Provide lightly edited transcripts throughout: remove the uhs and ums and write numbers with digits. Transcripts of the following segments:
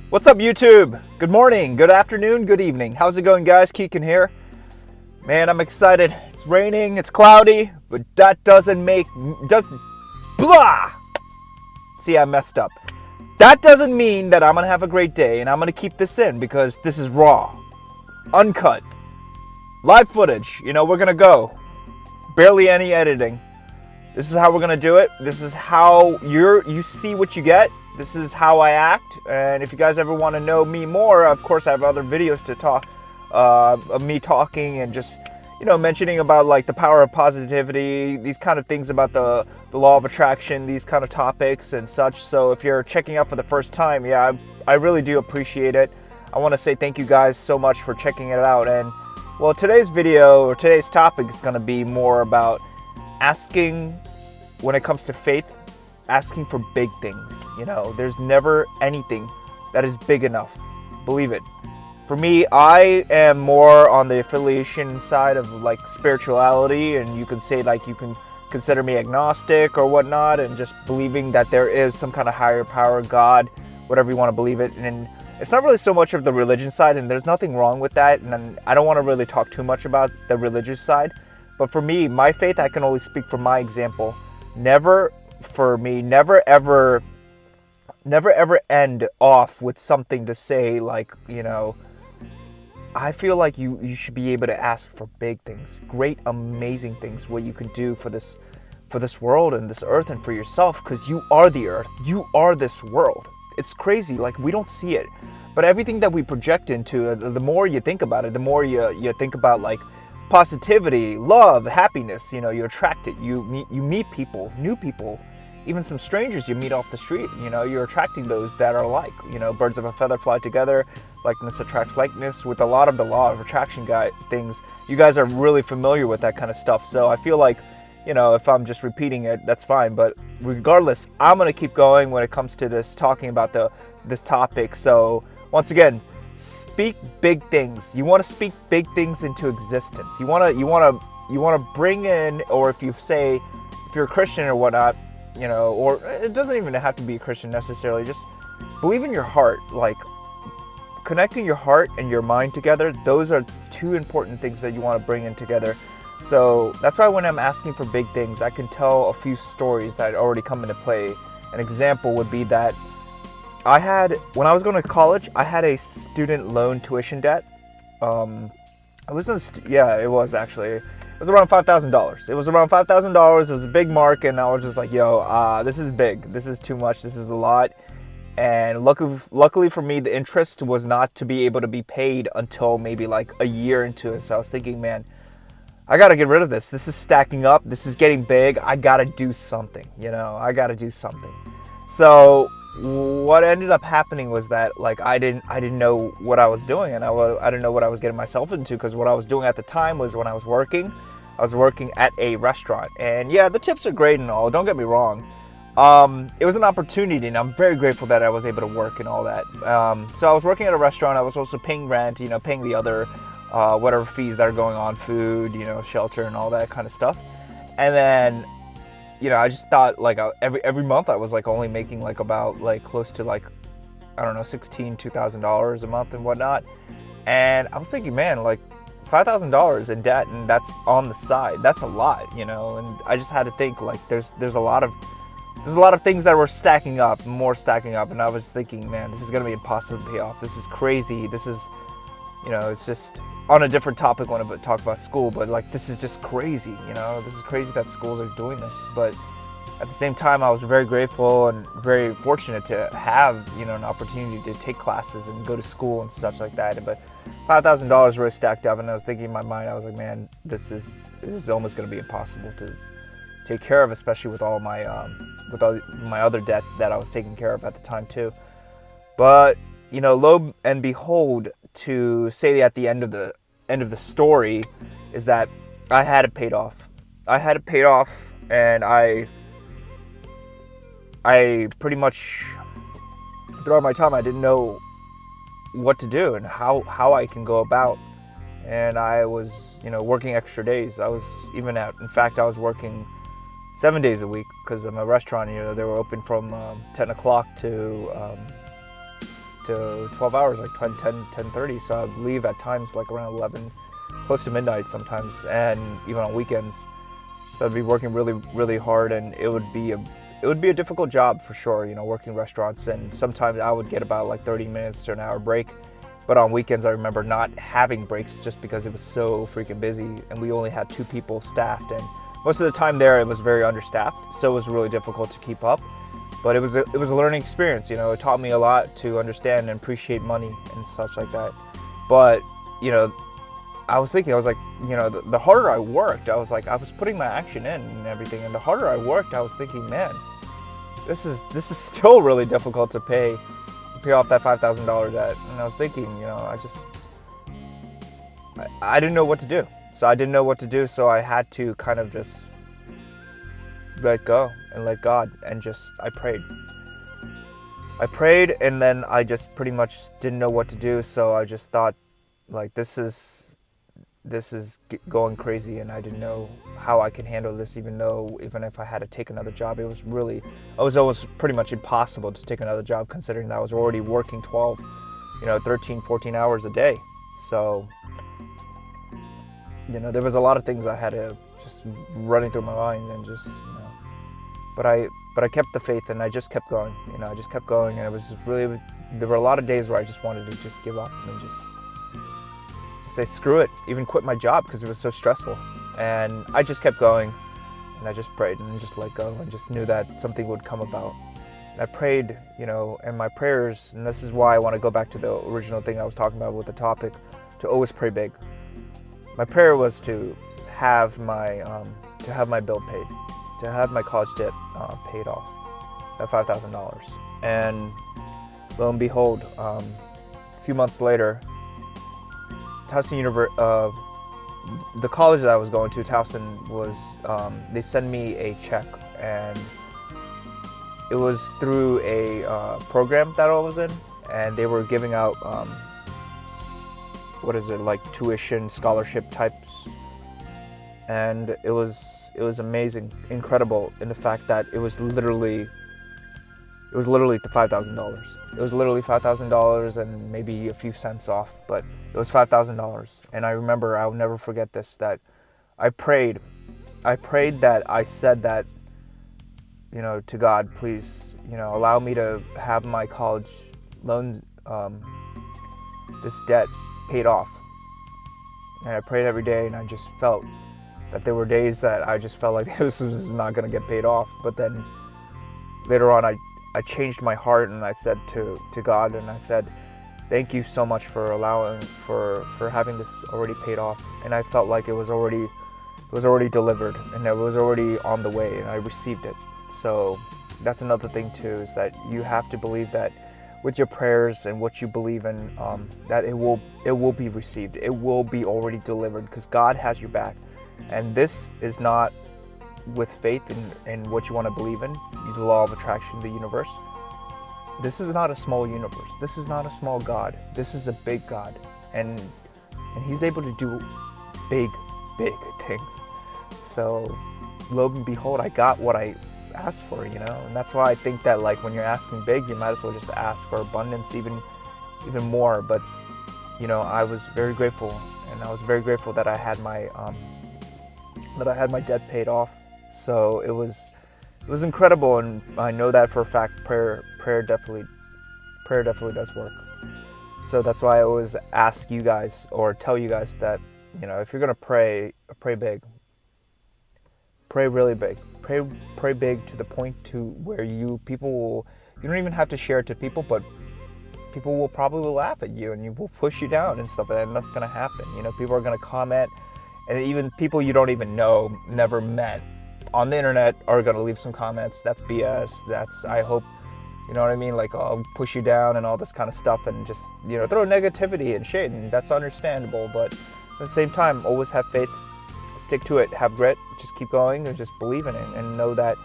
What's up, YouTube? Good morning, good afternoon, good evening. How's it going, guys? Keken here. Man, I'm excited. It's raining, it's cloudy, but that doesn't blah! See, I messed up. That doesn't mean that I'm gonna have a great day and I'm gonna keep this in because this is raw, uncut, live footage. You know, we're gonna go. Barely any editing. This is how we're gonna do it. This is how you see what you get. This is how I act. And if you guys ever want to know me more, of course I have other videos to talk of me talking and just, you know, mentioning about like the power of positivity, these kind of things about the law of attraction, these kind of topics and such. So if you're checking out for the first time, yeah, I really do appreciate it. I want to say thank you guys so much for checking it out. And well, today's video or today's topic is going to be more about asking, when it comes to faith, asking for big things. You know, there's never anything that is big enough. Believe it. For me, I am more on the affiliation side of like spirituality, and you can say like you can consider me agnostic or whatnot, and just believing that there is some kind of higher power, God, whatever you want to believe it. And it's not really so much of the religion side, and there's nothing wrong with that. And I don't want to really talk too much about the religious side. But for me, my faith, I can only speak from my example. Never ever end off with something to say like, you know, I feel like you should be able to ask for big things, great, amazing things, what you can do for this world and this earth and for yourself, because you are the earth, you are this world. It's crazy, like we don't see it, but everything that we project into, the more you think about it, the more you think about like positivity, love, happiness, you know, you attract it. You meet people, new people, even some strangers you meet off the street. You know, you're attracting those that are like, you know, birds of a feather fly together, likeness attracts likeness. With a lot of the law of attraction things, you guys are really familiar with that kind of stuff. So I feel like, you know, if I'm just repeating it, that's fine. But regardless, I'm gonna keep going when it comes to this, talking about this topic. So once again, speak big things. You want to speak big things into existence. You want to bring in, or if you're a Christian or whatnot, you know, or it doesn't even have to be a Christian necessarily, just believe in your heart, like connecting your heart and your mind together. Those are two important things that you want to bring in together. So that's why when I'm asking for big things, I can tell a few stories that already come into play. An example would be that when I was going to college, I had a student loan tuition debt. It was around $5,000. It was around $5,000. It was a big mark, and I was just like, yo, this is big. This is too much. This is a lot. And luckily for me, the interest was not to be able to be paid until maybe like a year into it. So I was thinking, man, I got to get rid of this. This is stacking up. This is getting big. I got to do something, you know. I got to do something. So what ended up happening was that like I didn't know what I was doing, and I didn't know what I was getting myself into, because what I was doing at the time was when I was working at a restaurant. And yeah, the tips are great and all, don't get me wrong. It was an opportunity, and I'm very grateful that I was able to work and all that. So I was working at a restaurant. I was also paying rent, you know, paying the other whatever fees that are going on, food, you know, shelter and all that kind of stuff. And then, you know, I just thought like every month I was like only making like about like close to like, I don't know, $2,000 a month and whatnot. And I was thinking, man, like $5,000 in debt, and that's on the side. That's a lot, you know. And I just had to think like there's a lot of things that were stacking up, and I was thinking, man, this is gonna be impossible to pay off. This is crazy. This is, you know, it's just on a different topic when I talk about school, but like this is just crazy, you know. This is crazy that schools are doing this. But at the same time, I was very grateful and very fortunate to have, you know, an opportunity to take classes and go to school and such like that. But $5,000 really stacked up, and I was thinking in my mind, I was like, man, this is almost going to be impossible to take care of, especially with all my other debt that I was taking care of at the time too. But you know, lo and behold, to say at the end of the story is that I had it paid off. And I pretty much throughout my time I didn't know what to do and how I can go about. And I was, you know, working extra days. I was working 7 days a week, because I'm a restaurant. They were open from 10 o'clock to 12 hours, like 10:30. So I'd leave at times like around 11, close to midnight sometimes, and even on weekends. So I'd be working really, really hard, and it would be a difficult job for sure, working restaurants. And sometimes I would get about like 30 minutes to an hour break. But on weekends, I remember not having breaks just because it was so freaking busy, and we only had 2 people staffed. And most of the time there, it was very understaffed, so it was really difficult to keep up. But it was a learning experience. It taught me a lot to understand and appreciate money and such like that. But I was thinking, I was like, the harder I worked, I was like, I was putting my action in and everything, and the harder I worked, I was thinking, man, this is still really difficult to pay off that $5,000 debt. And I was thinking, I didn't know what to do. So I didn't know what to do, so I had to kind of just let go and let God, and I prayed, and then I just pretty much didn't know what to do. So I just thought, like, this is going crazy, and I didn't know how I can handle this, even if I had to take another job. It was always pretty much impossible to take another job, considering that I was already working 12, 13, 14 hours a day. So, there was a lot of things I had to just running through my mind, and but I kept the faith, and I just kept going. I just kept going, and it was really, there were a lot of days where I just wanted to just give up and just say screw it, even quit my job, because it was so stressful. And I just kept going, and I just prayed and just let go, and just knew that something would come about. And I prayed, and my prayers, and this is why I want to go back to the original thing I was talking about with the topic, to always pray big. My prayer was to have my bill paid, to have my college debt paid off, that $5,000. And lo and behold, a few months later, the college that I was going to, Towson, was they sent me a check, and it was through a program that I was in, and they were giving out like tuition scholarship types, and it was amazing, incredible, in the fact that it was literally the $5,000. It was literally $5,000 and maybe a few cents off, but it was $5,000. And I remember, I'll never forget this, that I prayed that I said that, to God, please, allow me to have my college loan, this debt paid off. And I prayed every day, and I just felt that there were days that I just felt like this was not going to get paid off. But then later on, I changed my heart, and I said to God, and I said, thank you so much for allowing, for having this already paid off. And I felt like it was already delivered, and it was already on the way, and I received it. So that's another thing too, is that you have to believe that with your prayers and what you believe in, that it will be received. It will be already delivered, because God has your back. And this is not with faith in what you want to believe in, the law of attraction, the universe. This is not a small universe. This is not a small God. This is a big God. And he's able to do big things. So lo and behold, I got what I asked for, and that's why I think that, like, when you're asking big, you might as well just ask for abundance, even more. But I was very grateful, and I was very grateful that I had my debt paid off. So it was incredible, and I know that for a fact. Prayer definitely does work. So that's why I always ask you guys, or tell you guys, that if you're gonna pray big. Pray really big. Pray big to the point to where you don't even have to share it to people, but people will probably laugh at you, and you will push you down and stuff, and that's gonna happen. People are gonna comment, and even people you don't even know, never met, on the internet, are gonna leave some comments. That's BS. I hope, you know what I mean? Like, I'll push you down and all this kind of stuff, and just, throw negativity and shit, and that's understandable. But at the same time, always have faith, stick to it, have grit, just keep going, and just believe in it, and know that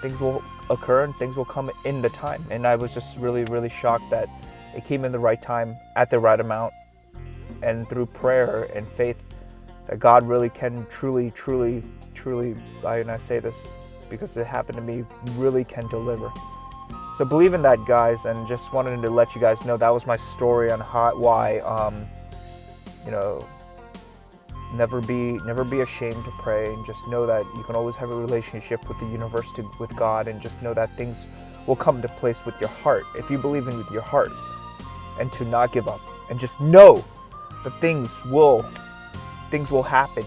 things will occur and things will come in the time. And I was just really, really shocked that it came in the right time, at the right amount, and through prayer and faith, that God really can truly, and I say this because it happened to me really can deliver. So believe in that, guys, and just wanted to let you guys know that was my story on why never be ashamed to pray, and just know that you can always have a relationship with the universe, with God, and just know that things will come into place with your heart if you believe in with your heart, and to not give up, and just know that things will happen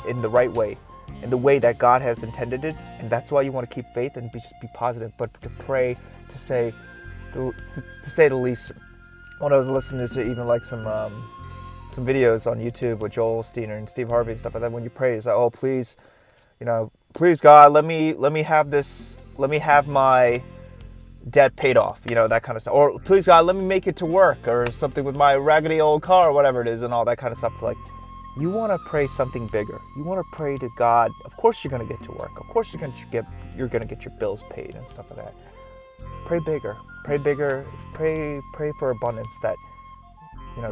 in the right way, in the way that God has intended it. And that's why you want to keep faith and just be positive, but to pray, to say the least. When I was listening to even like some videos on YouTube with Joel Steiner and Steve Harvey and stuff like that, when you pray, it's like, oh, please, please God, let me have my debt paid off, that kind of stuff. Or please God, let me make it to work, or something with my raggedy old car, or whatever it is, and all that kind of stuff. Like, you want to pray something bigger. You want to pray to God. Of course you're going to get to work. Of course you're going to get your bills paid and stuff like that. Pray bigger. Pray bigger. Pray for abundance. That,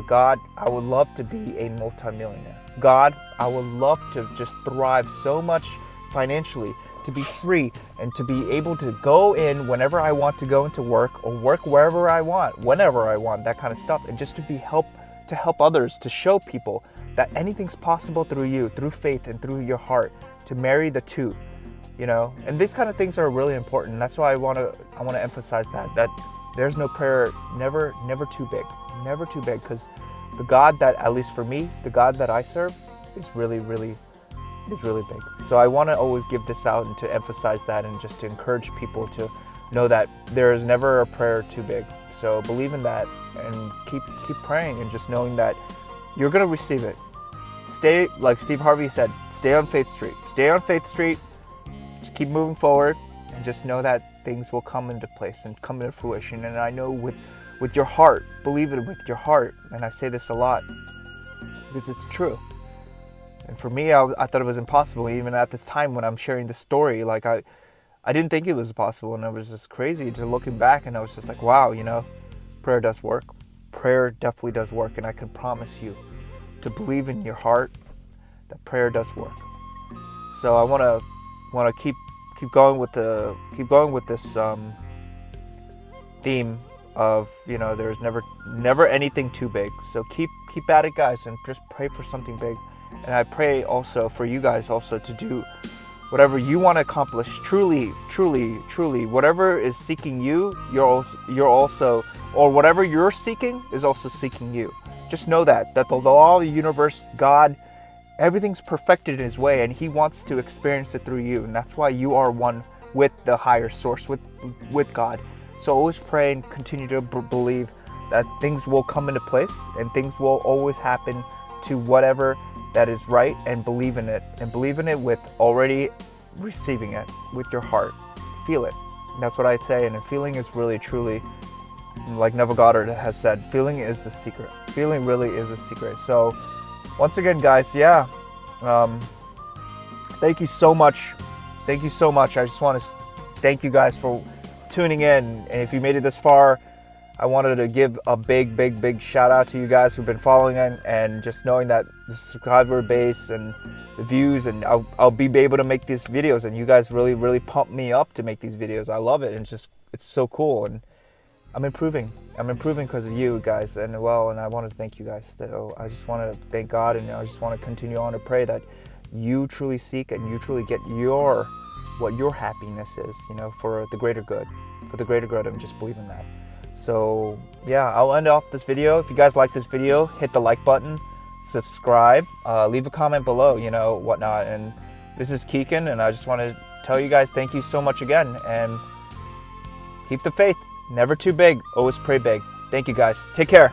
God, I would love to be a multimillionaire. God, I would love to just thrive so much financially, to be free, and to be able to go in whenever I want to go into work, or work wherever I want, whenever I want, that kind of stuff. And just to help others, to show people that anything's possible through you, through faith and through your heart, to marry the two, and these kind of things are really important. That's why I want to emphasize that there's no prayer, never too big, because the God that, at least for me, the God that I serve is really big. So I want to always give this out and to emphasize that, and just to encourage people to know that there is never a prayer too big. So believe in that, and keep praying, and just knowing that you're going to receive it. Stay, like Steve Harvey said, stay on Faith Street. Stay on Faith Street. Just keep moving forward, and just know that things will come into place and come into fruition. And I know with your heart, believe it with your heart. And I say this a lot because it's true. And for me, I thought it was impossible. Even at this time when I'm sharing this story, like I didn't think it was possible. And it was just crazy to looking back. And I was just like, wow, prayer does work. Prayer definitely does work, and I can promise you to believe in your heart that prayer does work. So I want to keep going with this theme of there's never anything too big. So keep at it, guys, and just pray for something big. And I pray also for you guys also to do whatever you want to accomplish. Truly, whatever is seeking you, you're also, or whatever you're seeking is also seeking you. Just know that the law of the universe, God, everything's perfected in His way, and He wants to experience it through you. And that's why you are one with the higher source, with God. So always pray and continue to believe that things will come into place, and things will always happen to whatever that is right, and believe in it, with already receiving it with your heart. Feel it. That's what I'd say. And feeling is really, truly, like Neville Goddard has said, feeling is the secret. Feeling really is the secret. So once again, guys, thank you so much. I just want to thank you guys for tuning in. And if you made it this far, I wanted to give a big shout out to you guys who've been following and just knowing that the subscriber base and the views, and I'll be able to make these videos, and you guys really pump me up to make these videos. I love it, and it's so cool, and I'm improving because of you guys, and I want to thank you guys. So I just want to thank God, and I just want to continue on to pray that you truly seek and you truly get what your happiness is, for the greater good, and just believe in that. So I'll end off this video. If you guys like this video, hit the like button, subscribe, leave a comment below, whatnot. And this is Keken, and I just want to tell you guys thank you so much again, and keep the faith. Never too big. Always pray big. Thank you, guys. Take care.